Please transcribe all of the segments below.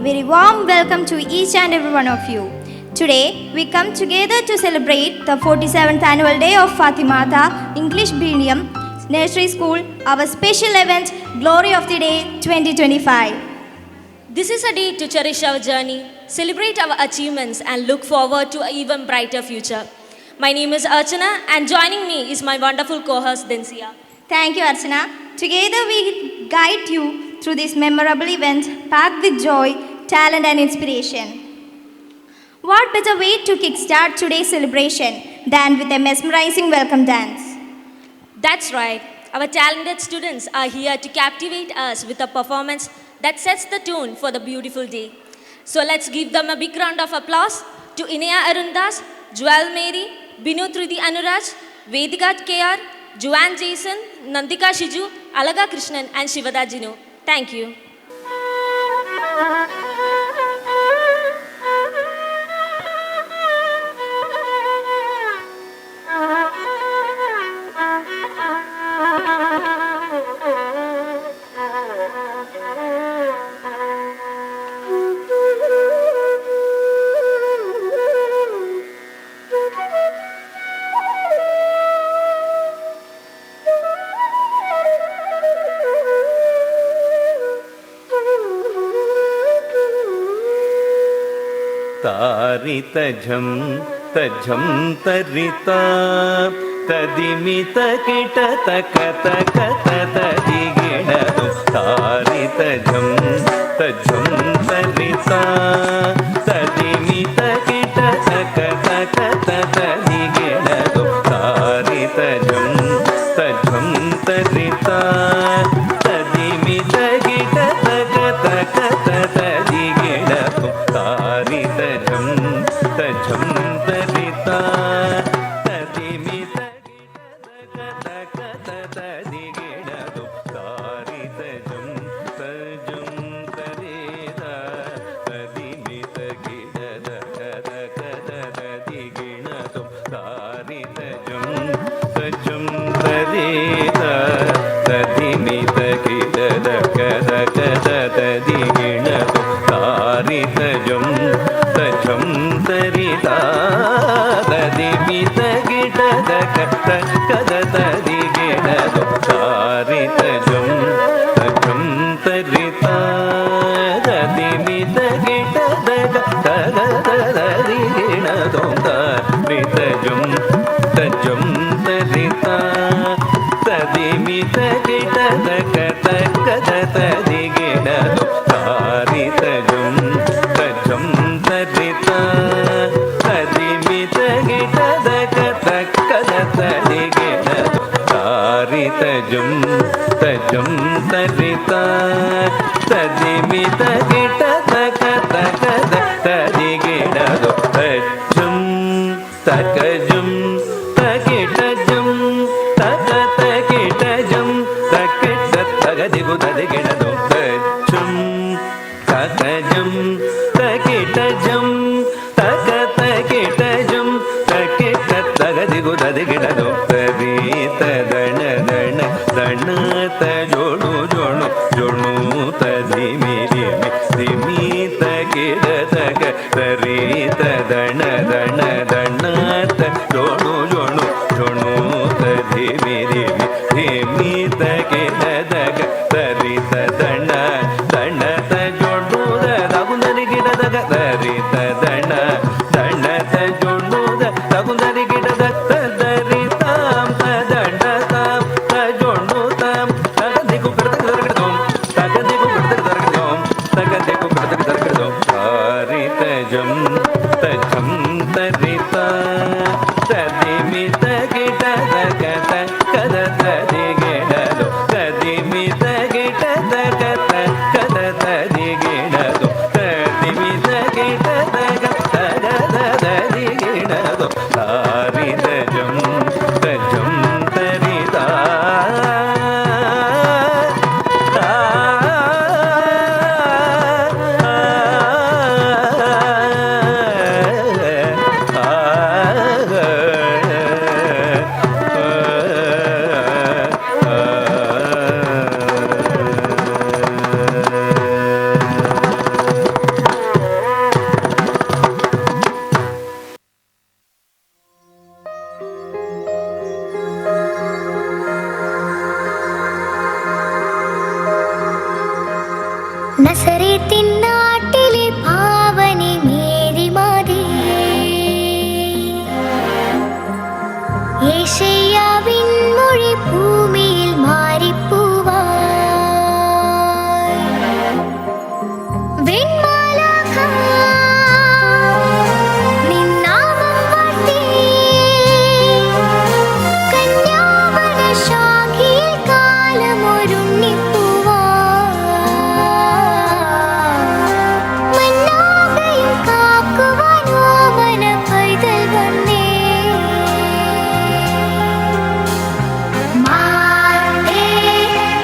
very warm welcome to each and every one of you. Today, we come together to celebrate the 47th annual day of Fatimata English Medium Nursery School, our special event, Glory of the Day 2025. This is a day to cherish our journey, celebrate our achievements, and look forward to an even brighter future. My name is Archana, and joining me is my wonderful co-host, Densia. Thank you, Archana. Together, we guide you through this memorable event packed with joy, talent, and inspiration. What better way to kickstart today's celebration than with a mesmerizing welcome dance? That's right. Our talented students are here to captivate us with a performance that sets the tone for the beautiful day. So let's give them a big round of applause to Inaya Arundas, Joel Mary, Binu Trudi Anuraj, Vedika KR, Joanne Jason, Nandika Shiju, Alaga Krishnan, and Shivada Jinu. Thank you. तारितझं तझं तरिता तदिमित किट तक तक तदिगिणदु तारितझं तझं तरिता तदिमित किट तक तक तदिगिणदु तारितझं तझं तरिता तदिमित किट तक तक तदिगिणदु तारितझं तझं तरिता तदिमित किट तक तदिगिणदु तारितझं तझं तरिता तदिमित किट तक तदिगिणदु तारितझं तझं तरिता तदिमित किट तक तदिगिणदु तारितझं तझं तरिता तदिमित किट तक तदिगिणदु तारितझं तझं तरिता तदिमित किट तक तदिगिणदु तारितझं तझं तरिता तदिमित किट तक तदिगिणदु तारितझं तझं तरिता तदिमित किट तक तदिगिणदु तारितझं तझं तरिता तदिमित किट तक तदिगिणदु तझं तकजं तकिटजं तक तकिटजं तकिट तगदिगु तदिगिणदु तझं तकजं तकिटजं तक तकिटजं तकिट तगदिगु तदिगिणदु तरित दण दण दण तजोणु जोणु जोणु तदिमि दिमि दिमि तकिट तक तरित दण दण दण तजोणु जोणु जोणु तदिमि दिमि दिमि तकिट तक तरित दण दण तजोणु तगुंदरिगिट तक तरित दण दण तजोणु तगुंदरिगिट तक तदरितां तदण्डतां तजोणु तां तगदिगु तगदिगु तगदिगु तगदिगु तारितझं तझं तरिता तदिमित किट तक तदिगिणदु तदिमित किट तक तदिगिणदु तदिमित किट तक तदिगिणदु तारितझं तझं तरिता യേശയ്യാവിൻ മൊഴി ഭൂമിയിൽ മാറിപ്പൂവാ വെൺമാലാഖ നിന്നാമം വാഴ്ത്തി കന്യാവന ശാഖയിൽ കാലമൊരുണ്ണിപ്പൂവാ മന്നാകയും കാക്കുവാൻ ഓമന പൈതൽ വന്നേ മാതേ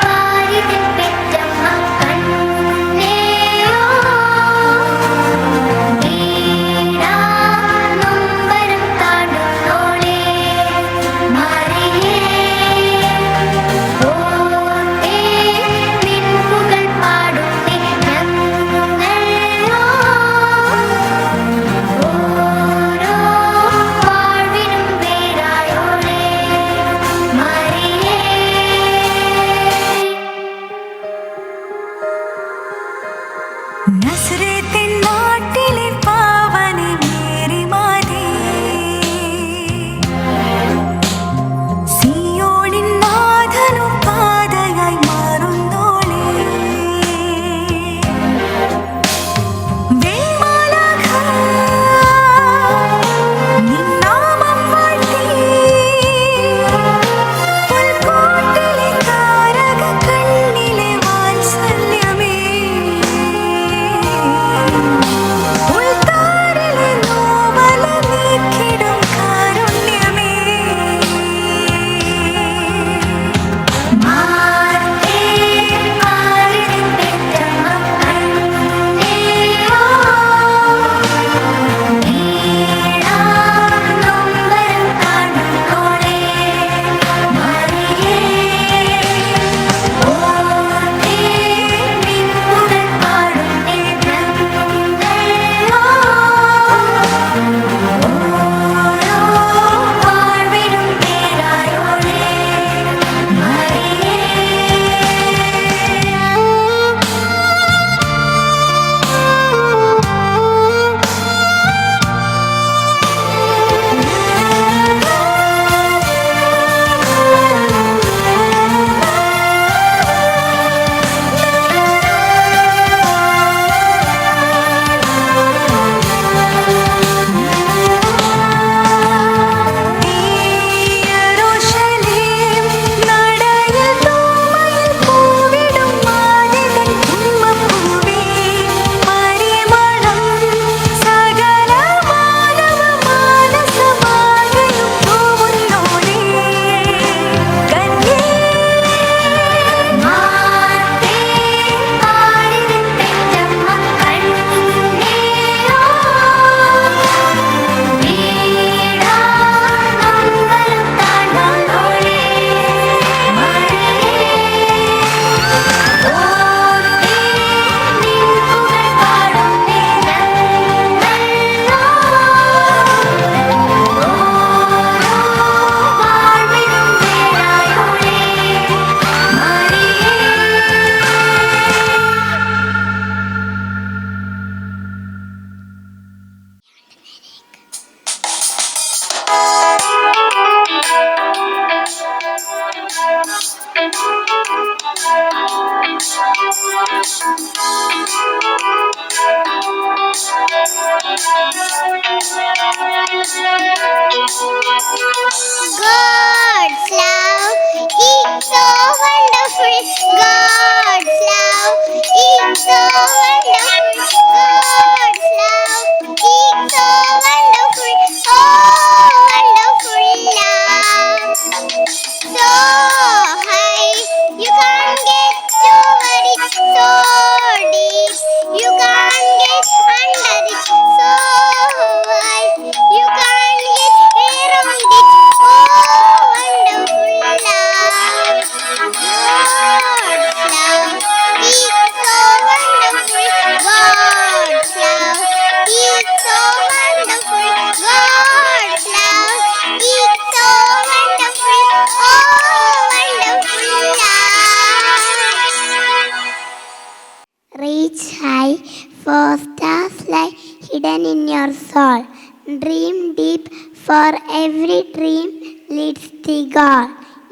പാരിതിൻ പെറ്റമ്മ കണ്ണേയോ വീടാ നൊമ്പരം താണ്ടുന്നോളേ മറിയേ ഓർത്തേ നിൻ പുകൾ പാടുന്നേ ഞങ്ങളോ ഓരോ വാഴ്വിനും പേരായോളേ മറിയേ നസ്രത്തിൻ നാട്ടിലെ പാവനി മേരിമാതേ സിയോണിൻ നാഥനും പാതയായി മാറുന്നോളേ വെൺമാലാഖ നിന്നാമം വാഴ്ത്തി പുൽക്കൂട്ടിലെ താരക കണ്ണിലെ വാത്സല്യമേ ഉൾത്താരിലെ നോവല നീക്കിടും കാരുണ്യമേ മാതേ പാരിതിൻ പെറ്റമ്മ കണ്ണേയോ വീടാ നൊമ്പരം താണ്ടുന്നോളേ മറിയേ ഓർത്തേ നിൻ പുകൾ പാടുന്നേ ഞങ്ങളോ ഓരോ വാഴ്വിനും പേരായോളേ മറിയേ യെരൂശലേം നടയിൽ തൂമയിൽ പൂവിടും മാനിതൻ ഉമ്മപ്പൂവേ പരിമളം സകല മാനവ മാനസമാകയും തൂവുന്നോളേ കന്യേ മാതേ പാരിതിൻ പെറ്റമ്മ കണ്ണേയോ വീടാ നൊമ്പരം താണ്ടുന്നോളേ മറിയേ ഓർത്തേ നിൻ പുകൾ പാടുന്നേ ഞങ്ങളോ ഓരോ വാഴ്വിനും പേരായോളേ മറിയേ God's love is so wonderful. God's love is so wonderful. God's love is so wonderful. Oh, wonderful love. So high, you can't get over it. So deep, you can't get under it. So wide, you can't get around it. Oh, wonderful love. God's love is so wonderful. God's love is so wonderful. God's love is so wonderful. Oh, wonderful love. Reach high for stars lie hidden in your soul. Dream deep, for every dream leads the goal.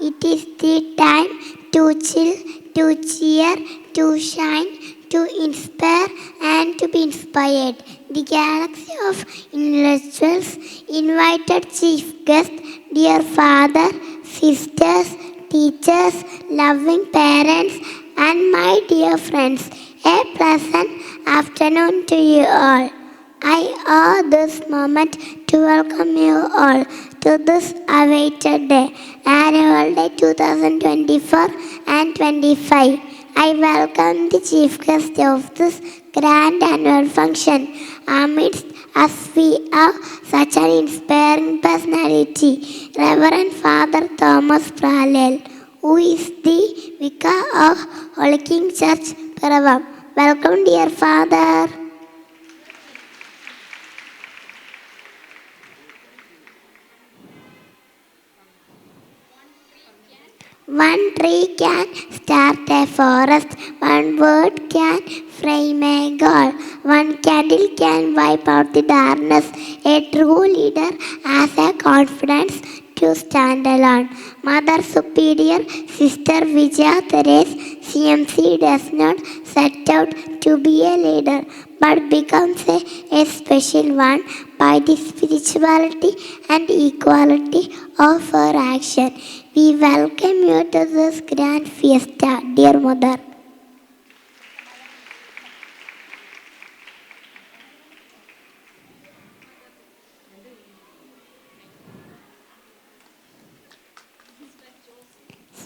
It is the time to chill, to cheer, to shine, to inspire and to be inspired. The galaxy of intellectuals invited chief guest, dear father, sisters, teachers, loving parents and my dear friends. A pleasant afternoon to you all. I owe this moment to welcome you all to this awaited day, Annual Day 2024 and 25. I welcome the chief guest of this grand annual function. Amidst us we have such an inspiring personality, Reverend Father Thomas Pralel, who is the Vicar of Holy King Church, Piravam. Welcome, dear Father. One tree can start a forest, one word can frame a goal, one candle can wipe out the darkness. A true leader has a confidence to stand alone. Mother Superior Sister Vijaya Therese CMC does not set out to be a leader but becomes a special one by the spirituality and equality of her action. We welcome you to this grand fiesta, dear Mother.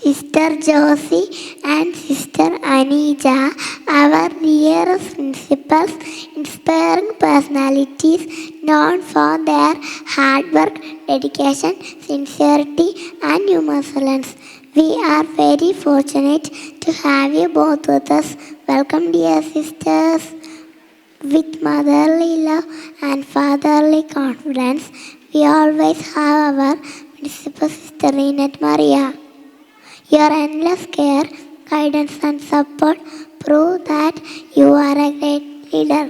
Sister Josie and Sister Anija, our dearest principals, inspiring personalities known for their hard work, dedication, sincerity, and excellence. We are very fortunate to have you both with us. Welcome, dear sisters. With motherly love and fatherly confidence, we always have our principal sister Renat Maria. Your endless care, guidance and support prove that you are a great leader.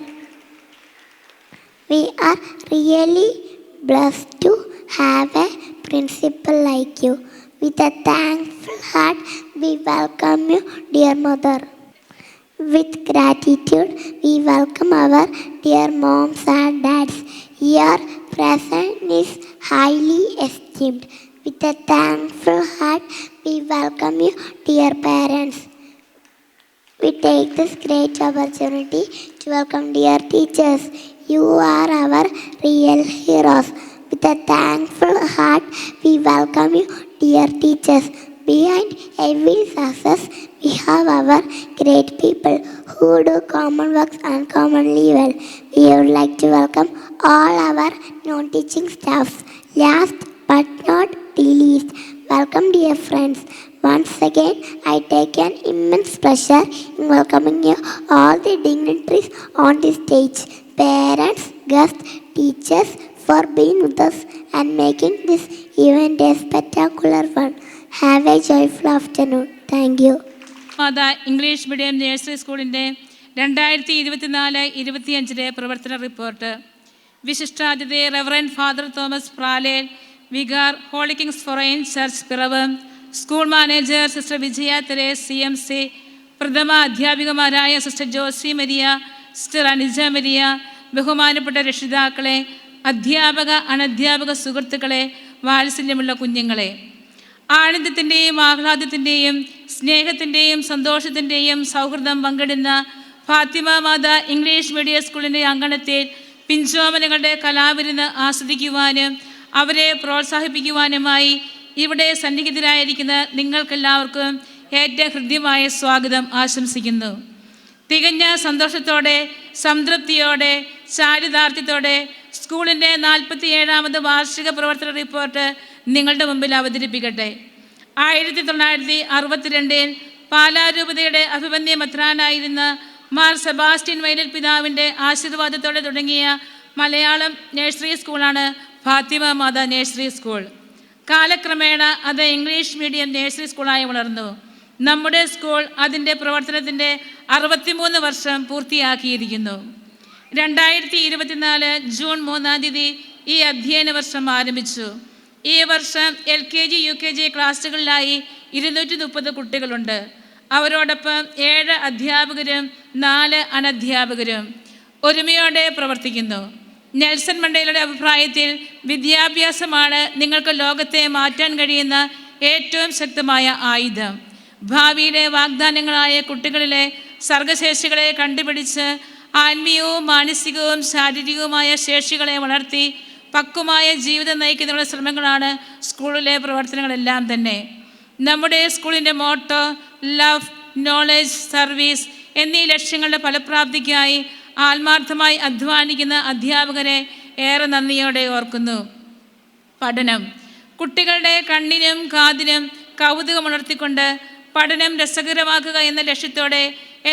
We are really blessed to have a principal like you. With a thankful heart, we welcome you, dear Mother. With gratitude, we welcome our dear moms and dads. Your presence is highly esteemed. With a thankful heart, we welcome you, dear parents. We take this great opportunity to welcome dear teachers. You are our real heroes. With a thankful heart, we welcome you, dear teachers. Behind every success, we have our great people who do common works uncommonly well. We would like to welcome all our non-teaching staffs. Last but not the least, welcome, dear friends. Once again, I take an immense pleasure in welcoming you, all the dignitaries on the stage, parents, guests, teachers, for being with us and making this event a spectacular one. Have a joyful afternoon. Thank you. Mata English medium nursery സ്കൂളിൻ്റെ 2024-25 പ്രവർത്തന report. വിശിഷ്ടാതിഥി reverend father Thomas Pralel, vicar holy kings forane church Piravom, school manager sister Vijaya Therese CMC, പ്രഥമ അധ്യാപികമാരായ sister Josy Maria, sister Anija Maria, ബഹുമാനപ്പെട്ട രക്ഷിതാക്കളെ, അധ്യാപക അനധ്യാപക സുഹൃത്തുക്കളെ, വാത്സല്യമുള്ള കുഞ്ഞുങ്ങളെ, ആനന്ദത്തിൻ്റെയും ആഹ്ലാദത്തിൻ്റെയും സ്നേഹത്തിൻ്റെയും സന്തോഷത്തിൻ്റെയും സൗഹൃദം പങ്കിടുന്ന ഫാത്തിമ മാതാ ഇംഗ്ലീഷ് മീഡിയം സ്കൂളിൻ്റെ അങ്കണത്തിൽ പിഞ്ചോമനകളുടെ കലാവിരുന്ന് ആസ്വദിക്കുവാനും അവരെ പ്രോത്സാഹിപ്പിക്കുവാനുമായി ഇവിടെ സന്നിഹിതരായിരിക്കുന്ന നിങ്ങൾക്കെല്ലാവർക്കും ഏറ്റവും ഹൃദ്യമായ സ്വാഗതം ആശംസിക്കുന്നു. തികഞ്ഞ സന്തോഷത്തോടെ, സംതൃപ്തിയോടെ, ചാരിതാർത്ഥ്യത്തോടെ സ്കൂളിൻ്റെ 47ാമത് വാർഷിക പ്രവർത്തന റിപ്പോർട്ട് നിങ്ങളുടെ മുമ്പിൽ അവതരിപ്പിക്കട്ടെ. 1962 പാലാരൂപതയുടെ അഭിമന്യ മെത്രാനായിരുന്ന മാർ സെബാസ്റ്റ്യൻ വൈലൽ പിതാവിൻ്റെ ആശീർവാദത്തോടെ തുടങ്ങിയ മലയാളം നഴ്സറി സ്കൂളാണ് ഫാത്തിമ മാതാ നഴ്സറി സ്കൂൾ. കാലക്രമേണ അത് ഇംഗ്ലീഷ് മീഡിയം നഴ്സറി സ്കൂളായി വളർന്നു. നമ്മുടെ സ്കൂൾ അതിൻ്റെ പ്രവർത്തനത്തിൻ്റെ 63 വർഷം പൂർത്തിയാക്കിയിരിക്കുന്നു. 2024 ജൂൺ 3 ഈ അധ്യയന വർഷം ആരംഭിച്ചു. ഈ വർഷം LKG UKG ക്ലാസ്സുകളിലായി 230 കുട്ടികളുണ്ട്. അവരോടൊപ്പം 7 അധ്യാപകരും 4 അനധ്യാപകരും ഒരുമയോടെ പ്രവർത്തിക്കുന്നു. നെൽസൺ മണ്ടേലയുടെ അഭിപ്രായത്തിൽ വിദ്യാഭ്യാസമാണ് നിങ്ങൾക്ക് ലോകത്തെ മാറ്റാൻ കഴിയുന്ന ഏറ്റവും ശക്തമായ ആയുധം. ഭാവിയിലെ വാഗ്ദാനങ്ങളായ കുട്ടികളിലെ സർഗശേഷികളെ കണ്ടുപിടിച്ച് ആത്മീയവും മാനസികവും ശാരീരികവുമായ ശേഷികളെ വളർത്തി പക്വമായ ജീവിതം നയിക്കുന്നതിനുള്ള ശ്രമങ്ങളാണ് സ്കൂളിലെ പ്രവർത്തനങ്ങളെല്ലാം തന്നെ. നമ്മുടെ സ്കൂളിൻ്റെ മോട്ടോ ലവ്, നോളജ്, സർവീസ് എന്നീ ലക്ഷ്യങ്ങളുടെ ഫലപ്രാപ്തിക്കായി ആത്മാർത്ഥമായി അധ്വാനിക്കുന്ന അധ്യാപകരെ ഏറെ നന്ദിയോടെ ഓർക്കുന്നു. പഠനം. കുട്ടികളുടെ കണ്ണിനും കാതിനും കൗതുകമുണർത്തിക്കൊണ്ട് പഠനം രസകരമാക്കുക എന്ന ലക്ഷ്യത്തോടെ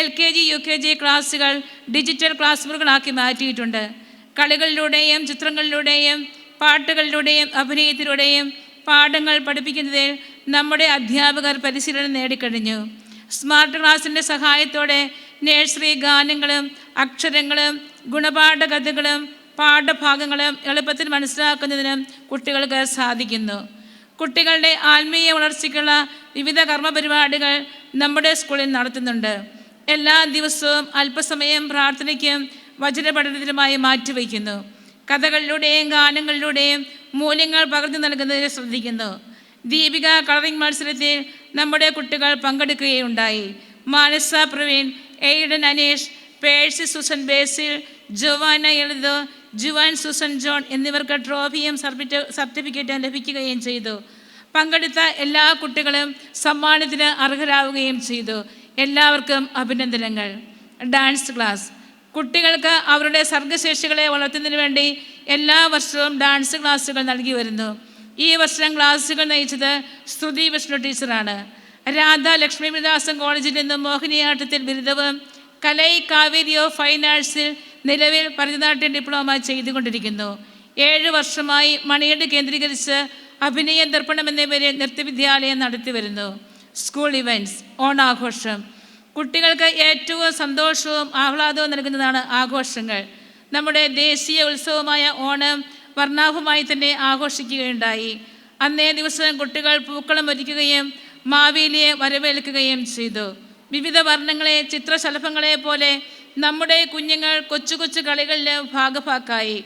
LKG UKG ക്ലാസ്സുകൾ ഡിജിറ്റൽ ക്ലാസ് മുറികളാക്കി മാറ്റിയിട്ടുണ്ട്. കളികളിലൂടെയും ചിത്രങ്ങളിലൂടെയും പാട്ടുകളിലൂടെയും അഭിനയത്തിലൂടെയും പാഠങ്ങൾ പഠിപ്പിക്കുന്നതിൽ നമ്മുടെ അധ്യാപകർ പരിശീലനം നേടിക്കഴിഞ്ഞു. സ്മാർട്ട് ക്ലാസിൻ്റെ സഹായത്തോടെ നഴ്സറി ഗാനങ്ങളും അക്ഷരങ്ങളും ഗുണപാഠ കഥകളും പാഠഭാഗങ്ങളും എളുപ്പത്തിൽ മനസ്സിലാക്കുന്നതിനും കുട്ടികൾക്ക് സാധിക്കുന്നു. കുട്ടികളുടെ ആത്മീയ വളർച്ചയ്ക്കുള്ള വിവിധ കർമ്മപരിപാടികൾ നമ്മുടെ സ്കൂളിൽ നടത്തുന്നുണ്ട്. എല്ലാ ദിവസവും അല്പസമയം പ്രാർത്ഥനയ്ക്കും വചന പഠനത്തിനുമായി മാറ്റിവയ്ക്കുന്നു. കഥകളിലൂടെയും ഗാനങ്ങളിലൂടെയും മൂല്യങ്ങൾ പകർന്നു നൽകുന്നതിന് ശ്രദ്ധിക്കുന്നു. ദീപിക കളറിംഗ് മത്സരത്തിൽ നമ്മുടെ കുട്ടികൾ പങ്കെടുക്കുകയുണ്ടായി. Manasa Praveen, Aiden Aneesh, Percy Susan Basil, Joanna എഴുതോ, ജുവാൻ സുസൻ ജോൺ എന്നിവർക്ക് ട്രോഫിയും സർട്ടിഫിക്കറ്റും ലഭിക്കുകയും ചെയ്തു. പങ്കെടുത്ത എല്ലാ കുട്ടികളും സമ്മാനത്തിന് അർഹരാവുകയും ചെയ്തു. എല്ലാവർക്കും അഭിനന്ദനങ്ങൾ. Dance class. കുട്ടികൾക്ക് അവരുടെ സർഗശേഷികളെ വളർത്തുന്നതിന് വേണ്ടി എല്ലാ വർഷവും ഡാൻസ് ക്ലാസ്സുകൾ നൽകി വരുന്നു. ഈ വർഷം ക്ലാസ്സുകൾ നയിച്ചത് സ്തുതി വിഷ്ണു ടീച്ചറാണ്. രാധ ലക്ഷ്മീവിലാസം കോളേജിൽ നിന്നും മോഹിനിയാട്ടത്തിൽ ബിരുദവും കലൈ കാവേരി ഓഫ് ഫൈൻ ആർട്സിൽ നിലവിൽ ഭരതനാട്യം ഡിപ്ലോമ ചെയ്തുകൊണ്ടിരിക്കുന്നു. 7 വർഷമായി മണിയട് കേന്ദ്രീകരിച്ച് അഭിനയ ദർപ്പണം എന്ന പേരിൽ നൃത്തവിദ്യാലയം നടത്തി വരുന്നു. School events. ഓണാഘോഷം. കുട്ടികൾക്ക് ഏറ്റവും സന്തോഷവും ആഹ്ലാദവും നൽകുന്നതാണ് ആഘോഷങ്ങൾ. നമ്മുടെ ദേശീയ ഉത്സവമായ ഓണം വർണ്ണാഭമായി തന്നെ ആഘോഷിക്കുകയുണ്ടായി. അന്നേ ദിവസം കുട്ടികൾ പൂക്കളം ഒരുക്കുകയും മാവേലിയെ വരവേൽക്കുകയും ചെയ്തു. വിവിധ വർണ്ണങ്ങളെ ചിത്രശലഭങ്ങളെ പോലെ നമ്മുടെ കുഞ്ഞുങ്ങൾ കൊച്ചു കൊച്ചു കളികളിൽ ഭാഗഭാക്കായി.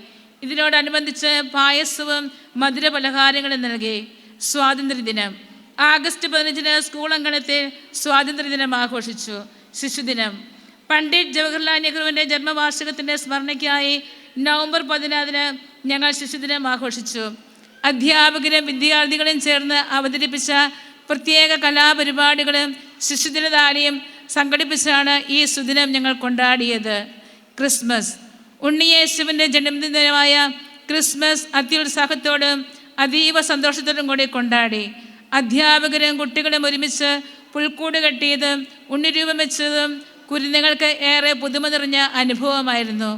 ഇതിനോടനുബന്ധിച്ച് പായസവും മധുര പലഹാരങ്ങളും നൽകി. സ്വാതന്ത്ര്യദിനം. ആഗസ്റ്റ് 15 സ്കൂൾ അങ്കണത്തിൽ സ്വാതന്ത്ര്യദിനം ആഘോഷിച്ചു. ശിശുദിനം. പണ്ഡിറ്റ് ജവഹർലാൽ നെഹ്റുവിൻ്റെ ജന്മവാർഷികത്തിൻ്റെ സ്മരണയ്ക്കായി നവംബർ 14 ഞങ്ങൾ ശിശുദിനം ആഘോഷിച്ചു. അധ്യാപകരും വിദ്യാർത്ഥികളും ചേർന്ന് അവതരിപ്പിച്ച പ്രത്യേക കലാപരിപാടികളും ശിശുദിനദാലിയും സംഘടിപ്പിച്ചാണ് ഈ സുദിനം ഞങ്ങൾ കൊണ്ടാടിയത്. ക്രിസ്മസ്. ഉണ്ണിയേശുവിൻ്റെ ജന്മദിനമായ ക്രിസ്മസ് അത്യുത്സാഹത്തോടും അതീവ സന്തോഷത്തോടും കൂടി കൊണ്ടാടി. അധ്യാപകരും കുട്ടികളും ഒരുമിച്ച് പുൽക്കൂട് കെട്ടിയതും ഉണ്ണിരൂപം വെച്ചതും കുരുന്നുകൾക്ക് ഏറെ പുതുമ നിറഞ്ഞ അനുഭവമായിരുന്നു.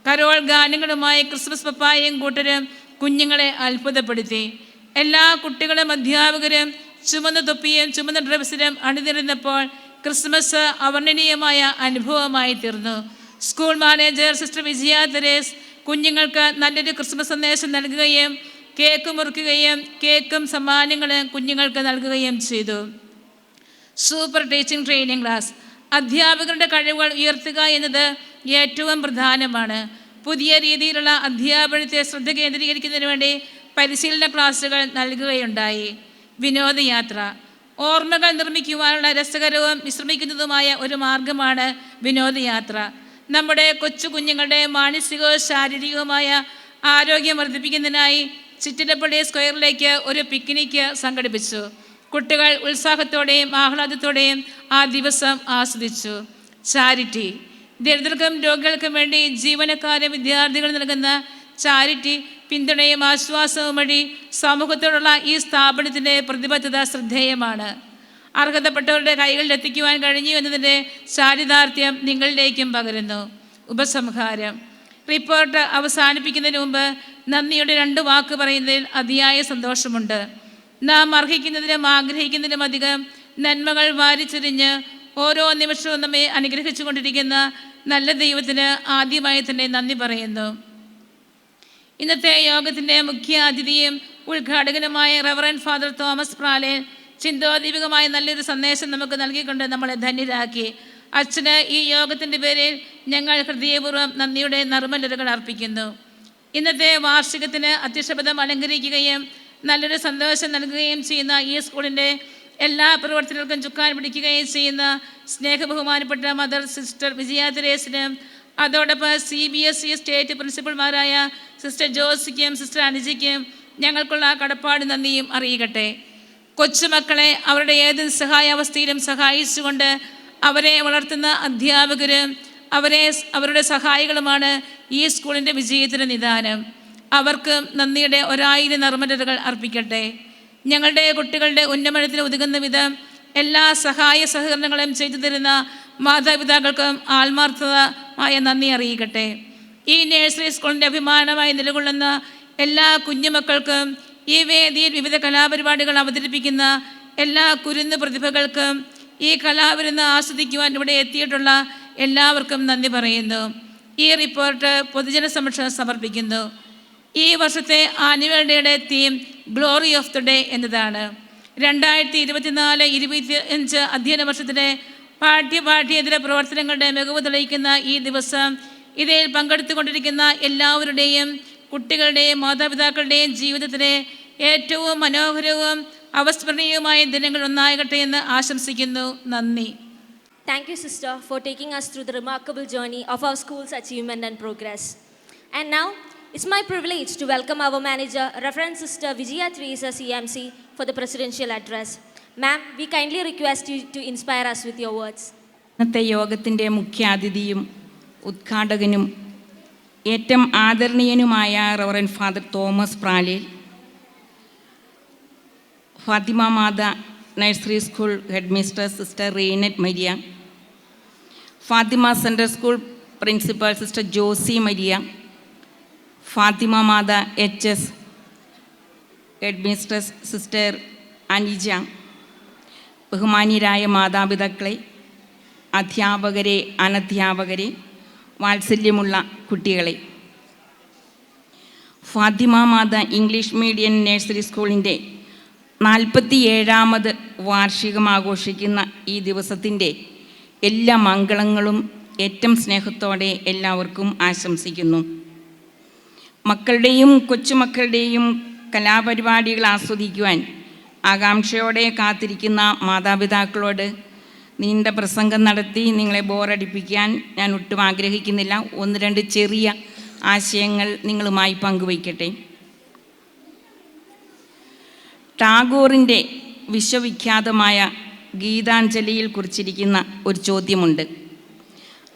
കരോൾ ഗാനങ്ങളുമായി ക്രിസ്മസ് പപ്പായയും കൂട്ടരും കുഞ്ഞുങ്ങളെ അത്ഭുതപ്പെടുത്തി. എല്ലാ കുട്ടികളും അധ്യാപകരും ചുമന്ന തൊപ്പിയും ചുമന്ന ഡ്രസ്സിലും അണിനിരുന്നപ്പോൾ ക്രിസ്മസ് അവർണ്ണനീയമായ അനുഭവമായി തീർന്നു. School manager sister Vijaya Therese കുഞ്ഞുങ്ങൾക്ക് നല്ലൊരു ക്രിസ്മസ് സന്ദേശം നൽകുകയും കേക്ക് മുറിക്കുകയും കേക്കും സമ്മാനങ്ങളും കുഞ്ഞുങ്ങൾക്ക് നൽകുകയും ചെയ്തു. Super teaching training class. അധ്യാപകരുടെ കഴിവുകൾ ഉയർത്തുക എന്നത് ഏറ്റവും പ്രധാനമാണ്. പുതിയ രീതിയിലുള്ള അധ്യാപനത്തെ ശ്രദ്ധ കേന്ദ്രീകരിക്കുന്നതിന് വേണ്ടി പരിശീലന ക്ലാസ്സുകൾ നൽകുകയുണ്ടായി. വിനോദയാത്ര. ഓർമ്മകൾ നിർമ്മിക്കുവാനുള്ള രസകരവും വിശ്രമിക്കുന്നതുമായ ഒരു മാർഗമാണ് വിനോദയാത്ര. നമ്മുടെ കൊച്ചു കുഞ്ഞുങ്ങളുടെ മാനസികവും ശാരീരികവുമായ ആരോഗ്യം വർദ്ധിപ്പിക്കുന്നതിനായി ചിറ്റിലപ്പള്ളി സ്ക്വയറിലേക്ക് ഒരു പിക്നിക്ക് സംഘടിപ്പിച്ചു. കുട്ടികൾ ഉത്സാഹത്തോടെയും ആഹ്ലാദത്തോടെയും ആ ദിവസം ആസ്വദിച്ചു. ചാരിറ്റി. ദരിദ്രർക്കും രോഗികൾക്കും വേണ്ടി ജീവനക്കാരും വിദ്യാർത്ഥികൾ നൽകുന്ന ചാരിറ്റി പിന്തുണയും ആശ്വാസവും വഴി സമൂഹത്തോടുള്ള ഈ സ്ഥാപനത്തിൻ്റെ പ്രതിബദ്ധത ശ്രദ്ധേയമാണ്. അർഹതപ്പെട്ടവരുടെ കൈകളിൽ എത്തിക്കുവാൻ കഴിഞ്ഞു എന്നതിൻ്റെ ചാരിതാർത്ഥ്യം നിങ്ങളിലേക്കും പകരുന്നു. ഉപസംഹാരം. റിപ്പോർട്ട് അവസാനിപ്പിക്കുന്നതിന് മുമ്പ് നന്ദിയുടെ 2 വാക്ക് പറയുന്നതിൽ അതിയായ സന്തോഷമുണ്ട്. നാം അർഹിക്കുന്നതിനും ആഗ്രഹിക്കുന്നതിനും അധികം നന്മകൾ വാരിച്ചെറിഞ്ഞ് ഓരോ നിമിഷവും നമ്മെ അനുഗ്രഹിച്ചു കൊണ്ടിരിക്കുന്ന നല്ല ദൈവത്തിന് ആദ്യമായി തന്നെ നന്ദി പറയുന്നു. ഇന്നത്തെ യോഗത്തിൻ്റെ മുഖ്യ അതിഥിയും ഉദ്ഘാടകനുമായ റവറൻ ഫാദർ തോമസ് പ്രാലേൻ ചിന്തോദീപികമായ നല്ലൊരു സന്ദേശം നമുക്ക് നൽകിക്കൊണ്ട് നമ്മളെ ധന്യരാക്കി. അച്ഛന് ഈ യോഗത്തിൻ്റെ പേരിൽ ഞങ്ങൾ ഹൃദയപൂർവ്വം നന്ദിയുടെ നറുമലരുകൾ അർപ്പിക്കുന്നു. ഇന്നത്തെ വാർഷികത്തിന് അധ്യക്ഷപദം അലങ്കരിക്കുകയും നല്ലൊരു സന്തോഷം നൽകുകയും ചെയ്യുന്ന ഈ സ്കൂളിൻ്റെ എല്ലാ പ്രവർത്തനങ്ങൾക്കും ചുക്കാൻ പിടിക്കുകയും ചെയ്യുന്ന സ്നേഹബഹുമാനപ്പെട്ട മദർ സിസ്റ്റർ വിജയ തെരേസിനും അതോടൊപ്പം CBSE സ്റ്റേറ്റ് പ്രിൻസിപ്പൽമാരായ സിസ്റ്റർ ജോസിക്കും സിസ്റ്റർ അനുജിക്കും ഞങ്ങൾക്കുള്ള കടപ്പാട് നന്ദിയും അറിയിക്കട്ടെ. കൊച്ചുമക്കളെ അവരുടെ ഏത് സഹായാവസ്ഥയിലും സഹായിച്ചുകൊണ്ട് അവരെ വളർത്തുന്ന അധ്യാപകരും അവരുടെ സഹായികളുമാണ് ഈ സ്കൂളിൻ്റെ വിജയത്തിന് നിദാനം. അവർക്ക് നന്ദിയുടെ 1000 നർമ്മലതകൾ അർപ്പിക്കട്ടെ. ഞങ്ങളുടെ കുട്ടികളുടെ ഉന്നമനത്തിന് ഉതകുന്ന വിധം എല്ലാ സഹായ സഹകരണങ്ങളും ചെയ്തു തരുന്ന മാതാപിതാക്കൾക്കും ആത്മാർത്ഥമായ നന്ദി അറിയിക്കട്ടെ. ഈ നഴ്സറി സ്കൂളിൻ്റെ അഭിമാനമായി നിലകൊള്ളുന്ന എല്ലാ കുഞ്ഞുമക്കൾക്കും ഈ വേദിയിൽ വിവിധ കലാപരിപാടികൾ അവതരിപ്പിക്കുന്ന എല്ലാ കുരുന്നു പ്രതിഭകൾക്കും ഈ കലാവിരുന്ന് ആസ്വദിക്കുവാൻ ഇവിടെ എത്തിയിട്ടുള്ള എല്ലാവർക്കും നന്ദി പറയുന്നു. ഈ റിപ്പോർട്ട് പൊതുജന സമക്ഷം സമർപ്പിക്കുന്നു. ഈ വർഷത്തെ ആനുവൽ ഡേയുടെ theme glory of the day എന്നതാണ്. 2024-25 അധ്യയന വർഷത്തിലെ പാഠ്യേതര പ്രവർത്തനങ്ങളുടെ മികവ് തെളിയിക്കുന്ന ഈ ദിവസം ഇതിൽ പങ്കെടുത്തുകൊണ്ടിരിക്കുന്ന എല്ലാവരുടെയും കുട്ടികളുടെയും മാതാപിതാക്കളുടെയും ജീവിതത്തിലെ ഏറ്റവും മനോഹരവും അവസ്മരണീയവുമായ ദിനങ്ങൾ ഒന്നാകട്ടെ എന്ന് ആശംസിക്കുന്നു. നന്ദി. Thank you, sister, for taking us through the remarkable journey of our school's achievement and progress. And now, it's my privilege to welcome our manager, Reverend Sister Vijaya Teresa CMC, for the presidential address. Ma'am, we kindly request you to inspire us with your words. ഇന്നത്തെ യോഗത്തിൻ്റെ മുഖ്യാതിഥിയും ഉദ്ഘാടകനും ഏറ്റവും ആദരണീയനുമായ reverend father Thomas Pralel, Fatima Mata nursery school head mistress sister Renate Maria, Fatima central school principal sister Josy Maria, Fatima Mata HS head mistress sister Anija, ബഹുമാന്യരായ മാതാപിതാക്കളെ, അധ്യാപകരെ, അനധ്യാപകരെ, വാത്സല്യമുള്ള കുട്ടികളെ, Fatima Mata English medium nursery സ്കൂളിൻ്റെ 47ാമത് വാർഷികം ആഘോഷിക്കുന്ന ഈ ദിവസത്തിൻ്റെ എല്ലാ മംഗളങ്ങളും ഏറ്റവും സ്നേഹത്തോടെ എല്ലാവർക്കും ആശംസിക്കുന്നു. മക്കളുടെയും കൊച്ചുമക്കളുടെയും കലാപരിപാടികൾ ആസ്വദിക്കുവാൻ ആകാംക്ഷയോടെ കാത്തിരിക്കുന്ന മാതാപിതാക്കളോട് നീണ്ട പ്രസംഗം നടത്തി നിങ്ങളെ ബോറടിപ്പിക്കാൻ ഞാൻ ഒട്ടും ആഗ്രഹിക്കുന്നില്ല. 1-2 ചെറിയ ആശയങ്ങൾ നിങ്ങളുമായി പങ്കുവയ്ക്കട്ടെ. ടാഗോറിൻ്റെ വിശ്വവിഖ്യാതമായ ഗീതാഞ്ജലിയിൽ കുറിച്ചിരിക്കുന്ന ഒരു ചോദ്യമുണ്ട്.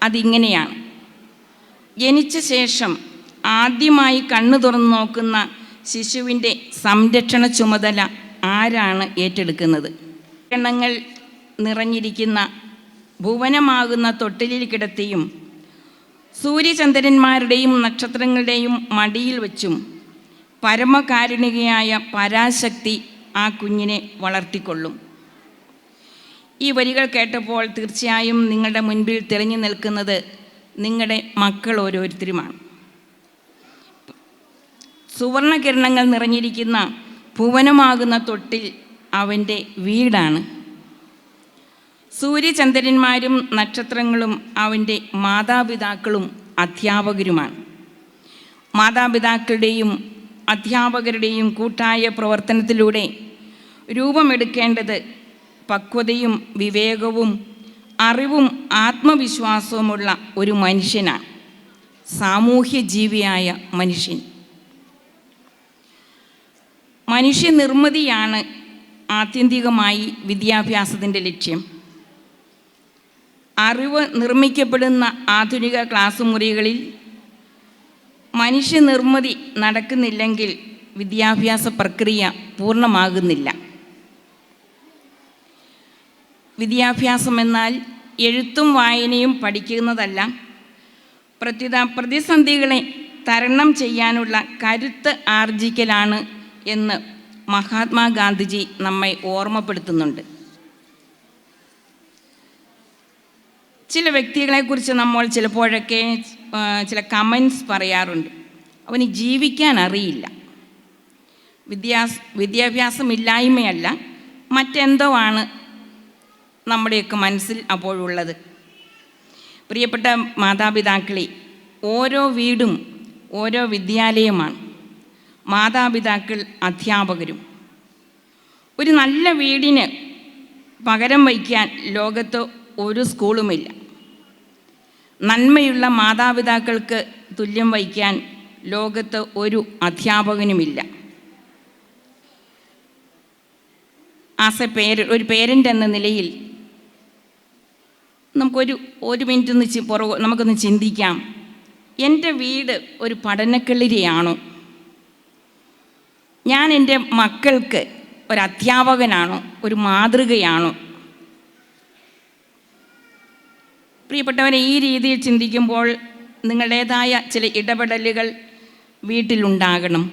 അതിങ്ങനെയാണ്: ജനിച്ച ശേഷം ആദ്യമായി കണ്ണു തുറന്നു നോക്കുന്ന ശിശുവിൻ്റെ സംരക്ഷണ ചുമതല ആരാണ് ഏറ്റെടുക്കുന്നത്? എണ്ണങ്ങൾ നിറഞ്ഞിരിക്കുന്ന ഭുവനമാകുന്ന തൊട്ടിലിൽ കിടത്തിയും സൂര്യചന്ദ്രന്മാരുടെയും നക്ഷത്രങ്ങളുടെയും മടിയിൽ വച്ചും പരമകാരുണികയായ പരാശക്തി ആ കുഞ്ഞിനെ വളർത്തിക്കൊള്ളും. ഈ വരികൾ കേട്ടപ്പോൾ തീർച്ചയായും നിങ്ങളുടെ മുൻപിൽ തെളിഞ്ഞു നിൽക്കുന്നത് നിങ്ങളുടെ മക്കൾ ഓരോരുത്തരുമാണ്. സുവർണകിരണങ്ങൾ നിറഞ്ഞിരിക്കുന്ന ഭുവനമാകുന്ന തൊട്ടിൽ അവൻ്റെ വീടാണ്. സൂര്യചന്ദ്രന്മാരും നക്ഷത്രങ്ങളും അവൻ്റെ മാതാപിതാക്കളും അധ്യാപകരുമാണ്. മാതാപിതാക്കളുടെയും അധ്യാപകരുടെയും കൂട്ടായ പ്രവർത്തനത്തിലൂടെ രൂപമെടുക്കേണ്ടത് പക്വതയും വിവേകവും അറിവും ആത്മവിശ്വാസവുമുള്ള ഒരു മനുഷ്യനാണ്, സാമൂഹ്യ ജീവിയായ മനുഷ്യൻ. മനുഷ്യനിർമ്മിതിയാണ് ആത്യന്തികമായി വിദ്യാഭ്യാസത്തിൻ്റെ ലക്ഷ്യം. അറിവ് നിർമ്മിക്കപ്പെടുന്ന ആധുനിക ക്ലാസ് മുറികളിൽ മനുഷ്യനിർമ്മിതി നടക്കുന്നില്ലെങ്കിൽ വിദ്യാഭ്യാസ പ്രക്രിയ പൂർണ്ണമാകുന്നില്ല. വിദ്യാഭ്യാസം എന്നാൽ എഴുത്തും വായനയും പഠിക്കുന്നതല്ല, പ്രതിസന്ധികളെ തരണം ചെയ്യാനുള്ള കരുത്ത് ആർജിക്കലാണ് എന്ന് മഹാത്മാഗാന്ധിജി നമ്മെ ഓർമ്മപ്പെടുത്തുന്നുണ്ട്. ചില വ്യക്തികളെക്കുറിച്ച് നമ്മൾ ചിലപ്പോഴൊക്കെ ചില കമൻസ് പറയാറുണ്ട്. അവന് ജീവിക്കാൻ അറിയില്ല, വിദ്യാഭ്യാസമില്ലായ്മയല്ല, മറ്റെന്തോ ആണ് നമ്മുടെയൊക്കെ മനസ്സിൽ അപ്പോഴുള്ളത്. പ്രിയപ്പെട്ട മാതാപിതാക്കളെ, ഓരോ വീടും ഓരോ വിദ്യാലയമാണ്. മാതാപിതാക്കൾ അധ്യാപകരും. ഒരു നല്ല വീടിന് പകരം വയ്ക്കാൻ ലോകത്ത് ഒരു സ്കൂളുമില്ല. നന്മയുള്ള മാതാപിതാക്കൾക്ക് തുല്യം വയ്ക്കാൻ ലോകത്ത് ഒരു അധ്യാപകനുമില്ല. ആസ് എ ഒരു പേരൻ്റ് എന്ന നിലയിൽ ഒരു മിനിറ്റ് നമുക്കൊന്ന് ചിന്തിക്കാം. എൻ്റെ വീട് ഒരു പഠനക്കളരിയാണോ? ഞാൻ എൻ്റെ മക്കൾക്ക് ഒരു അധ്യാപകനാണോ? ഒരു മാതൃകയാണോ? പ്രിയപ്പെട്ടവരെ, ഈ രീതിയിൽ ചിന്തിക്കുമ്പോൾ നിങ്ങളുടേതായ ചില ഇടപെടലുകൾ വീട്ടിലുണ്ടാകണം.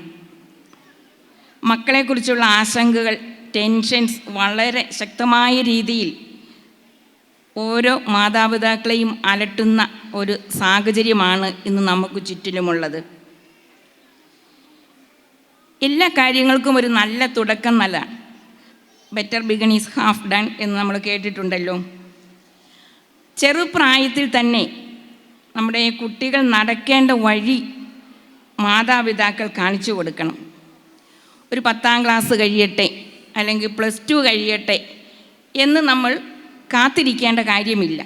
മക്കളെക്കുറിച്ചുള്ള ആശങ്കകൾ, ടെൻഷൻസ് വളരെ ശക്തമായ രീതിയിൽ ഓരോ മാതാപിതാക്കളെയും അലട്ടുന്ന ഒരു സാഹചര്യമാണ് ഇന്ന് നമുക്ക് ചുറ്റിലുമുള്ളത്. എല്ലാ കാര്യങ്ങൾക്കും ഒരു നല്ല തുടക്കം നല്ലതാണ്. Better begin is half done എന്ന് നമ്മൾ കേട്ടിട്ടുണ്ടല്ലോ. ചെറുപ്രായത്തിൽ തന്നെ നമ്മുടെ കുട്ടികൾ നടക്കേണ്ട വഴി മാതാപിതാക്കൾ കാണിച്ചു കൊടുക്കണം. ഒരു 10ാം ക്ലാസ് കഴിയട്ടെ അല്ലെങ്കിൽ +2 കഴിയട്ടെ എന്ന് നമ്മൾ കാത്തിരിക്കേണ്ട കാര്യമില്ല.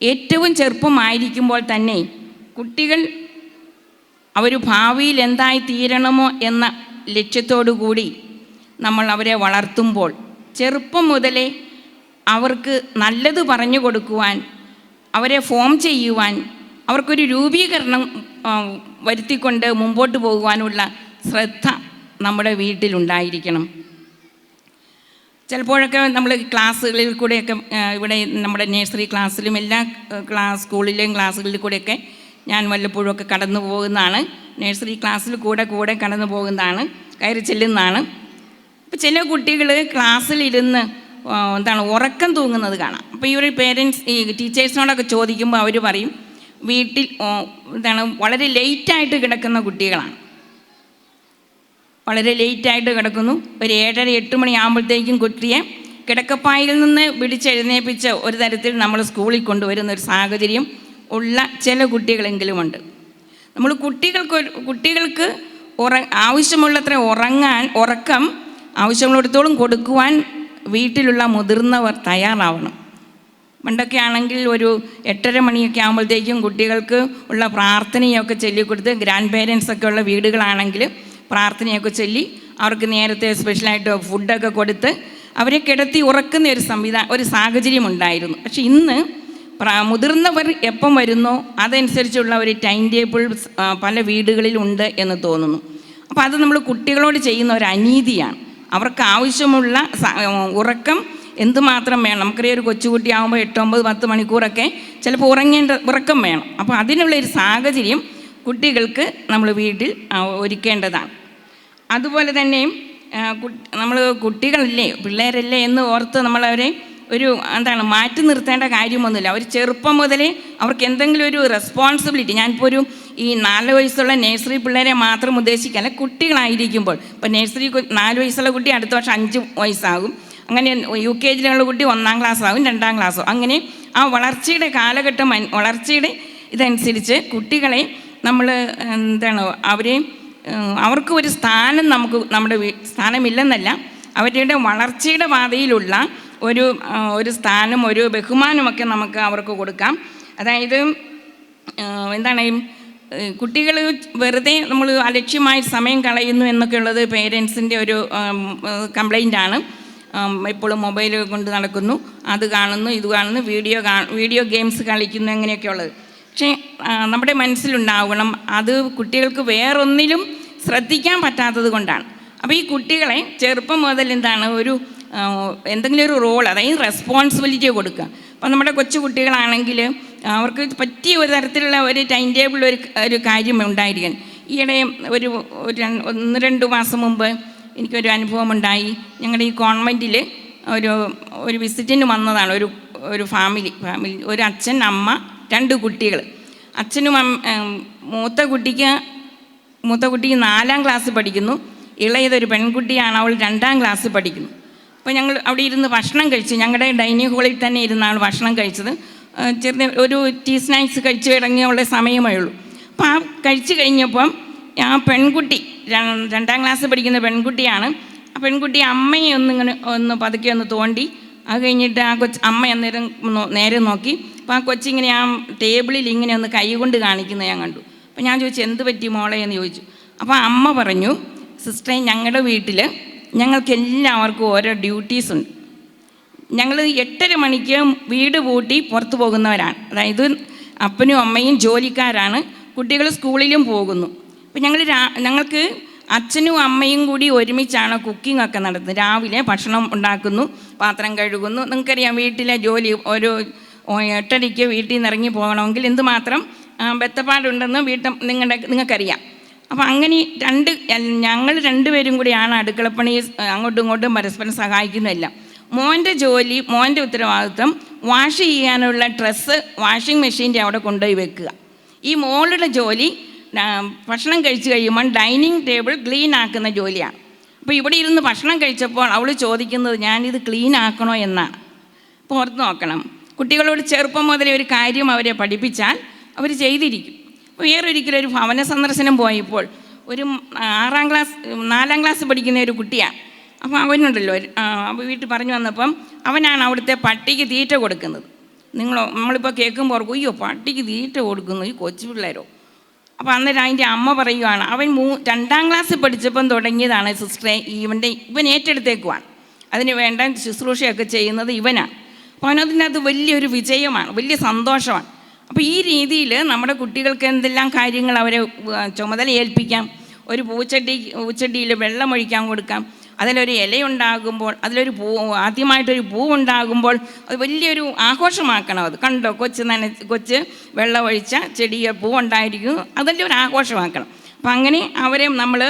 ഏറ്റവും ചെറുപ്പമായിരിക്കുമ്പോൾ തന്നെ കുട്ടികൾ അവർ ഭാവിയിൽ എന്തായി തീരണമോ എന്ന ലക്ഷ്യത്തോടു കൂടി നമ്മൾ അവരെ വളർത്തുമ്പോൾ ചെറുപ്പം മുതലേ അവർക്ക് നല്ലത് പറഞ്ഞു കൊടുക്കുവാൻ, അവരെ ഫോം ചെയ്യുവാൻ, അവർക്കൊരു രൂപീകരണം വരുത്തിക്കൊണ്ട് മുമ്പോട്ട് പോകുവാനുള്ള ശ്രദ്ധ നമ്മുടെ വീട്ടിലുണ്ടായിരിക്കണം. ചിലപ്പോഴൊക്കെ നമ്മൾ ക്ലാസ്സുകളിൽ കൂടെയൊക്കെ ഇവിടെ നമ്മുടെ നഴ്സറി ക്ലാസ്സിലും എല്ലാ സ്കൂളിലെയും ക്ലാസ്സുകളിൽ കൂടെയൊക്കെ ഞാൻ വല്ലപ്പോഴുമൊക്കെ കടന്നു പോകുന്നതാണ്. നഴ്സറി ക്ലാസ്സിൽ കൂടെ കടന്നു പോകുന്നതാണ്, കയറി ചെല്ലുന്നതാണ്. അപ്പോൾ ചില കുട്ടികൾ ക്ലാസ്സിലിരുന്ന് ഉറക്കം തൂങ്ങുന്നത് കാണാം. അപ്പോൾ ഈ ഒരു ഈ ടീച്ചേഴ്സിനോടൊക്കെ ചോദിക്കുമ്പോൾ അവർ പറയും വീട്ടിൽ വളരെ ലേറ്റായിട്ട് കിടക്കുന്ന കുട്ടികളാണ്. വളരെ ലേറ്റായിട്ട് കിടക്കുന്നു. ഒരു 7:30-8 മണിയാകുമ്പോഴത്തേക്കും കുട്ടിയെ കിടക്കപ്പായിൽ നിന്ന് പിടിച്ചെഴുന്നേൽപ്പിച്ച് ഒരു തരത്തിൽ നമ്മൾ സ്കൂളിൽ കൊണ്ടുവരുന്ന ഒരു സാഹചര്യം ഉള്ള ചില കുട്ടികളെങ്കിലുമുണ്ട്. നമ്മൾ കുട്ടികൾക്ക് ആവശ്യമുള്ളത്ര ഉറക്കം ആവശ്യമുള്ളിടത്തോളം കൊടുക്കുവാൻ വീട്ടിലുള്ള മുതിർന്നവർ തയ്യാറാവണം. പണ്ടൊക്കെ ആണെങ്കിൽ ഒരു 8:30 മണിയൊക്കെ ആകുമ്പോഴത്തേക്കും കുട്ടികൾക്ക് ഉള്ള പ്രാർത്ഥനയൊക്കെ ചൊല്ലിക്കൊടുത്ത്, ഗ്രാൻഡ് പേരൻസൊക്കെ ഉള്ള വീടുകളാണെങ്കിൽ പ്രാർത്ഥനയൊക്കെ ചൊല്ലി അവർക്ക് നേരത്തെ സ്പെഷ്യലായിട്ട് ഫുഡൊക്കെ കൊടുത്ത് അവരെ കിടത്തി ഉറക്കുന്ന ഒരു സാഹചര്യം ഉണ്ടായിരുന്നു. പക്ഷെ ഇന്ന് മുതിർന്നവർ എപ്പം വരുന്നോ അതനുസരിച്ചുള്ള ഒരു ടൈം ടേബിൾ പല വീടുകളിലുണ്ട് എന്ന് തോന്നുന്നു. അപ്പോൾ അത് നമ്മൾ കുട്ടികളോട് ചെയ്യുന്ന ഒരു അനീതിയാണ്. അവർക്ക് ആവശ്യമുള്ള ഉറക്കം എന്തുമാത്രം വേണം. നമുക്കറിയാം, ഒരു കൊച്ചുകുട്ടിയാകുമ്പോൾ 8-9-10 മണിക്കൂറൊക്കെ ചിലപ്പോൾ ഉറക്കം വേണം. അപ്പോൾ അതിനുള്ളൊരു സാഹചര്യം കുട്ടികൾക്ക് നമ്മൾ വീട്ടിൽ ഒരുക്കേണ്ടതാണ്. അതുപോലെ തന്നെ നമ്മൾ കുട്ടികളല്ലേ, പിള്ളേരല്ലേ എന്ന് ഓർത്ത് നമ്മളവരെ മാറ്റി നിർത്തേണ്ട കാര്യമൊന്നുമില്ല. അവർ ചെറുപ്പം മുതലേ അവർക്ക് എന്തെങ്കിലും ഒരു റെസ്പോൺസിബിലിറ്റി, ഞാനിപ്പോൾ ഈ 4 വയസ്സുള്ള നഴ്സറി പിള്ളേരെ മാത്രം ഉദ്ദേശിക്കല്ല, കുട്ടികളായിരിക്കുമ്പോൾ ഇപ്പോൾ നഴ്സറി 4 വയസ്സുള്ള കുട്ടി അടുത്ത വർഷം 5 വയസ്സാകും. അങ്ങനെ UKGയിലുള്ള കുട്ടി 1ാം ക്ലാസ് ആകും, 2ാം ക്ലാസ്സും. അങ്ങനെ ആ വളർച്ചയുടെ കാലഘട്ടം, വളർച്ചയുടെ ഇതനുസരിച്ച് കുട്ടികളെ നമ്മൾ അവർക്ക് ഒരു സ്ഥാനം നമ്മുടെ സ്ഥാനമില്ലെന്നല്ല, അവരുടെ വളർച്ചയുടെ പാതയിലുള്ള ഒരു സ്ഥാനം, ഒരു ബഹുമാനമൊക്കെ നമുക്ക് അവർക്ക് കൊടുക്കാം. അതായത് കുട്ടികൾ വെറുതെ നമ്മൾ അലക്ഷ്യമായി സമയം കളയുന്നു എന്നൊക്കെ ഉള്ളത് പേരൻസിൻ്റെ ഒരു കംപ്ലൈൻ്റാണ്. എപ്പോഴും മൊബൈൽ കൊണ്ട് നടക്കുന്നു, അത് കാണുന്നു, ഇത് കാണുന്നു, വീഡിയോ ഗെയിംസ് കളിക്കുന്നു, അങ്ങനെയൊക്കെ ഉള്ളത്. പക്ഷേ നമ്മുടെ മനസ്സിലുണ്ടാവണം, അത് കുട്ടികൾക്ക് വേറൊന്നിലും ശ്രദ്ധിക്കാൻ പറ്റാത്തത് കൊണ്ടാണ്. അപ്പോൾ ഈ കുട്ടികളെ ചെറുപ്പം മുതൽ എന്തെങ്കിലും ഒരു റോൾ, അതായത് റെസ്പോൺസിബിലിറ്റി കൊടുക്കുക. അപ്പോൾ നമ്മുടെ കൊച്ചു കുട്ടികളാണെങ്കിൽ അവർക്ക് പറ്റിയ ഒരു തരത്തിലുള്ള ഒരു ടൈം ടേബിൾ ഒരു കാര്യം ഉണ്ടായിരിക്കണം. ഈയിടെ ഒരു 1-2 മാസം മുമ്പ് എനിക്കൊരു അനുഭവം ഉണ്ടായി. ഞങ്ങളുടെ ഈ കോൺവെൻറ്റിൽ ഒരു വിസിറ്റിന് വന്നതാണ് ഒരു ഫാമിലി, ഒരു അച്ഛൻ, അമ്മ, 2 കുട്ടികൾ. അച്ഛനും മൂത്ത കുട്ടിക്ക് മൂത്ത കുട്ടി 4ാം ക്ലാസ് പഠിക്കുന്നു, ഇളയതൊരു പെൺകുട്ടിയാണ്, അവൾ 2ാം ക്ലാസ് പഠിക്കുന്നു. അപ്പോൾ ഞങ്ങൾ അവിടെ ഇരുന്ന് ഭക്ഷണം കഴിച്ചു. ഞങ്ങളുടെ ഡൈനിങ് ഹാളിൽ തന്നെ ഇരുന്നാണ് ഭക്ഷണം കഴിച്ചത്. ചെറിയ ഒരു ടീ സ്നാക്സ് കഴിച്ച് ഇറങ്ങിയുള്ള സമയമേ ഉള്ളൂ. അപ്പോൾ ആ കഴിച്ച് കഴിഞ്ഞപ്പം ആ പെൺകുട്ടി 2ാം ക്ലാസ് പഠിക്കുന്ന പെൺകുട്ടിയാണ്. ആ പെൺകുട്ടി അമ്മയെ ഒന്ന് പതുക്കെ ഒന്ന് തോണ്ടി. അത് കഴിഞ്ഞിട്ട് ആ അമ്മ അന്നേരം നേരെ നോക്കി. അപ്പോൾ ആ കൊച്ചിങ്ങനെ ആ ടേബിളിൽ ഇങ്ങനെ ഒന്ന് കൈ കൊണ്ട് കാണിക്കുന്നത് ഞാൻ കണ്ടു. അപ്പോൾ ഞാൻ ചോദിച്ചു, എന്ത് പറ്റി മോളെ എന്ന് ചോദിച്ചു. അപ്പോൾ അമ്മ പറഞ്ഞു, സിസ്റ്ററെ, ഞങ്ങളുടെ വീട്ടിൽ ഞങ്ങൾക്കെല്ലാവർക്കും ഓരോ ഡ്യൂട്ടീസ് ഉണ്ട്. ഞങ്ങൾ 8:30 മണിക്ക് വീട് പൂട്ടി പുറത്തു പോകുന്നവരാണ്. അതായത് അപ്പനും അമ്മയും ജോലിക്കാരാണ്, കുട്ടികൾ സ്കൂളിലും പോകുന്നു. അപ്പം ഞങ്ങൾക്ക് അച്ഛനും അമ്മയും കൂടി ഒരുമിച്ചാണ് കുക്കിംഗ് ഒക്കെ നടത്തുന്നത്. രാവിലെ ഭക്ഷണം ഉണ്ടാക്കുന്നു, പാത്രം കഴുകുന്നു. നിങ്ങൾക്കറിയാം വീട്ടിലെ ജോലി ഒരു 8:30 വീട്ടിൽ നിന്ന് ഇറങ്ങി പോകണമെങ്കിൽ എന്തുമാത്രം ബെത്തപ്പാടുണ്ടെന്ന് നിങ്ങൾക്കറിയാം. അപ്പം അങ്ങനെ ഞങ്ങൾ 2 പേരും കൂടിയാണ് അടുക്കളപ്പണി അങ്ങോട്ടും ഇങ്ങോട്ടും പരസ്പരം സഹായിക്കുന്നതെല്ലാം. മോൻ്റെ ജോലി, മോൻ്റെ ഉത്തരവാദിത്വം വാഷ് ചെയ്യാനുള്ള ഡ്രസ്സ് വാഷിംഗ് മെഷീൻ്റെ അവിടെ കൊണ്ടുപോയി വെക്കുക. ഈ മോളുടെ ജോലി ഭക്ഷണം കഴിച്ച് കഴിയുമ്പോൾ ഡൈനിങ് ടേബിൾ ക്ലീൻ ആക്കുന്ന ജോലിയാണ്. അപ്പോൾ ഇവിടെ ഇരുന്ന് ഭക്ഷണം കഴിച്ചപ്പോൾ അവൾ ചോദിക്കുന്നത്, ഞാനിത് ക്ലീൻ ആക്കണോ എന്നാണ്. അപ്പോൾ ഓർത്ത് നോക്കണം, കുട്ടികളോട് ചെറുപ്പം മുതലേ ഒരു കാര്യം അവരെ പഠിപ്പിച്ചാൽ അവർ ചെയ്തിരിക്കും. അപ്പോൾ വേറൊരിക്കലും ഒരു ഭവന സന്ദർശനം പോയപ്പോൾ ഒരു 4ാം ക്ലാസ് പഠിക്കുന്ന ഒരു കുട്ടിയാണ്. അപ്പോൾ അവനുണ്ടല്ലോ, അപ്പോൾ വീട്ടിൽ പറഞ്ഞു വന്നപ്പം അവനാണ് അവിടുത്തെ പട്ടിക്ക് തീറ്റ കൊടുക്കുന്നത്. നമ്മളിപ്പോൾ കേൾക്കുമ്പോൾ ഓർക്കും, അയ്യോ പട്ടിക്ക് തീറ്റ കൊടുക്കുന്നു, ഈ കൊച്ചു പിള്ളേരോ. അപ്പോൾ അന്നേരം അതിൻ്റെ അമ്മ പറയുകയാണ്, അവൻ 2ാം ക്ലാസ് പഠിച്ചപ്പം തുടങ്ങിയതാണ് സിസ്റ്ററെ, ഇവൻ ഏറ്റെടുത്തേക്കുവാണ്, അതിന് വേണ്ട ശുശ്രൂഷയൊക്കെ ചെയ്യുന്നത് ഇവനാണ്. അപ്പോൾ അവനതിനകത്ത് വലിയൊരു വിജയമാണ്, വലിയ സന്തോഷമാണ്. അപ്പോൾ ഈ രീതിയിൽ നമ്മുടെ കുട്ടികൾക്ക് എന്തെല്ലാം കാര്യങ്ങൾ അവരെ ചുമതല ഏൽപ്പിക്കാം. ഒരു പൂച്ചട്ടിയിൽ വെള്ളമൊഴിക്കാൻ കൊടുക്കാം. അതിലൊരു ഇലയുണ്ടാകുമ്പോൾ, ആദ്യമായിട്ടൊരു പൂവുണ്ടാകുമ്പോൾ അത് വലിയൊരു ആഘോഷമാക്കണം. അത് കണ്ടോ, കൊച്ച് വെള്ളമൊഴിച്ച ചെടിയെ പൂവുണ്ടായിരിക്കുന്നു, അതിൻ്റെ ഒരു ആഘോഷമാക്കണം. അപ്പം അങ്ങനെ അവരെ നമ്മൾ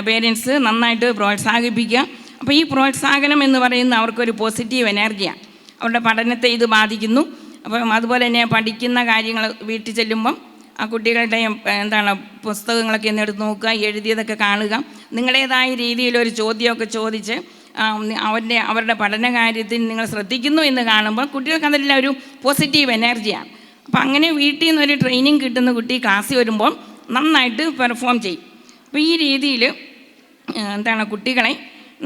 പേരൻസ് നന്നായിട്ട് പ്രോത്സാഹിപ്പിക്കുക. അപ്പോൾ ഈ പ്രോത്സാഹനം എന്ന് പറയുന്നത് അവർക്കൊരു പോസിറ്റീവ് എനർജിയാണ്. അവരുടെ പഠനത്തെ ഇത് ബാധിക്കുന്നു. അപ്പം അതുപോലെ തന്നെ പഠിക്കുന്ന കാര്യങ്ങൾ വീട്ടിൽ ചെല്ലുമ്പം ആ കുട്ടികളുടെ പുസ്തകങ്ങളൊക്കെ ഒന്ന് എടുത്ത് നോക്കുക, എഴുതിയതൊക്കെ കാണുക. നിങ്ങളുടേതായ രീതിയിലൊരു ചോദ്യമൊക്കെ ചോദിച്ച് അവരുടെ പഠന കാര്യത്തിൽ നിങ്ങൾ ശ്രദ്ധിക്കുന്നു എന്ന് കാണുമ്പോൾ കുട്ടികൾക്ക് അതെല്ലാം ഒരു പോസിറ്റീവ് എനർജിയാണ്. അപ്പം അങ്ങനെ വീട്ടിൽ നിന്നൊരു ട്രെയിനിങ് കിട്ടുന്ന കുട്ടി ക്ലാസ്സിൽ വരുമ്പോൾ നന്നായിട്ട് പെർഫോം ചെയ്യും. അപ്പോൾ ഈ രീതിയിൽ കുട്ടികളെ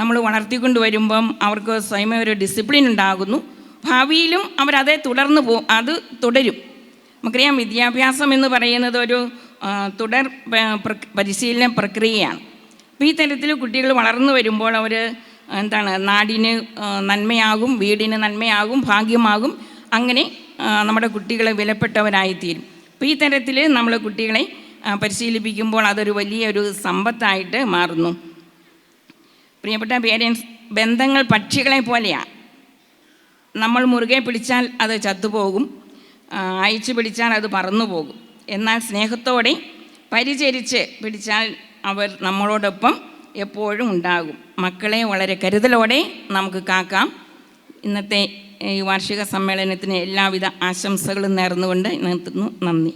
നമ്മൾ വളർത്തിക്കൊണ്ട് വരുമ്പം അവർക്ക് സ്വയമേ ഒരു ഡിസിപ്ലിൻ ഉണ്ടാകുന്നു. ഭാവിയിലും അവരതേ അത് തുടരും. നമുക്കറിയാം, വിദ്യാഭ്യാസം എന്ന് പറയുന്നത് ഒരു തുടർ പരിശീലന പ്രക്രിയയാണ്. അപ്പോൾ ഈ തരത്തിൽ കുട്ടികൾ വളർന്നു വരുമ്പോൾ അവർ നാടിന് നന്മയാകും, വീടിന് നന്മയാകും, ഭാഗ്യമാകും. അങ്ങനെ നമ്മുടെ കുട്ടികളെ വിലപ്പെട്ടവരായിത്തീരും. അപ്പോൾ ഈ തരത്തിൽ നമ്മൾ കുട്ടികളെ പരിശീലിപ്പിക്കുമ്പോൾ അതൊരു വലിയൊരു സമ്പത്തായിട്ട് മാറുന്നു. പ്രിയപ്പെട്ട പേരൻസ്, ബന്ധങ്ങൾ പക്ഷികളെ പോലെയാണ്. നമ്മൾ മുറുകെ പിടിച്ചാൽ അത് ചത്തുപോകും, അയച്ചു പിടിച്ചാൽ അത് പറന്നു പോകും. എന്നാൽ സ്നേഹത്തോടെ പരിചരിച്ച് പിടിച്ചാൽ അവർ നമ്മളോടൊപ്പം എപ്പോഴും ഉണ്ടാകും. മക്കളെ വളരെ കരുതലോടെ നമുക്ക് കാക്കാം. ഇന്നത്തെ ഈ വാർഷിക സമ്മേളനത്തിന് എല്ലാവിധ ആശംസകളും നേർന്നുകൊണ്ട് നിർത്തുന്നു. നന്ദി.